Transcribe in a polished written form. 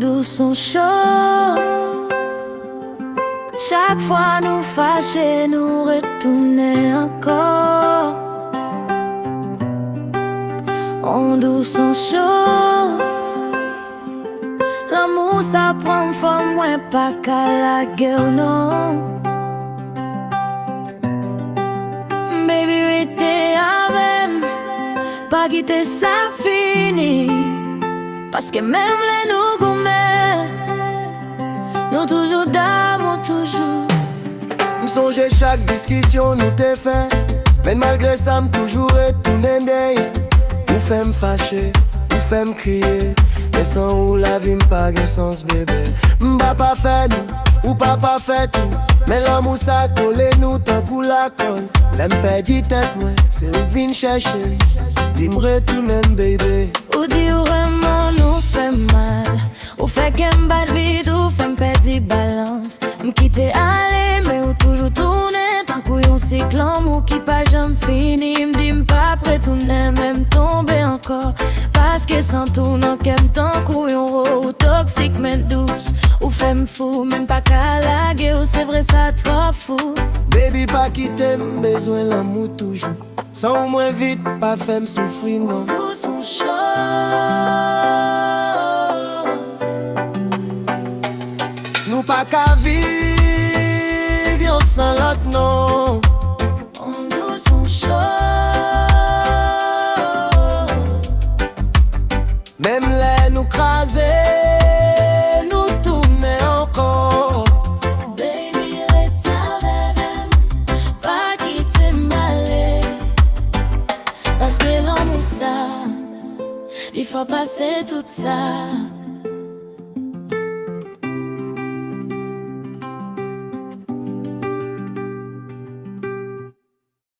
Ondes sont chauds. Chaque fois nous fâcher, nous retourner encore. Ondes sont chauds. L'amour ça prend forme, moins pas qu'à la guerre, non. Baby, rete avec, pas quitter ça fini. Parce que même les nous gourmets, nous toujours d'amour, toujours. M'songe chaque discussion nous t'ai fait, mais malgré ça m'toujours retourner derrière. Ou fait m'fâcher, ou fait m'crier, mais sans ou la vie m'pas gen sens bébé. M'ba pas fait nous, ou papa fait tout, mais l'amour ça colle nous tant pour la colle. L'aime perdu tête moi, c'est où vin chercher. Dis-moi retourner bébé. Ou dit vraiment nous fait mal, ou fait qu'elle m'bat vite, ou fait m'perdre balance. M'quitte aller, mais ou toujours tourner, tant qu'on yon cycle l'amour qui pas jamais fini. M'dit m'pas prêt tourner, même tomber encore. Parce que sans tourner, qu'aime tant qu'on yon ou toxique mais douce. Ou fait m'fou, même pas qu'à la guerre, c'est vrai ça trop fou. Baby pas quitter, besoin l'amour toujours. Sans moins vite, pas fait m'souffrir non. Nous sont chauds. Nous pas qu'à vivre sans l'autre non. Nous sont chauds. Même les nous craser, nous tourner encore. Baby, reste avec, pas quitter m'aller. Parce que l'amour ça, il faut passer tout ça.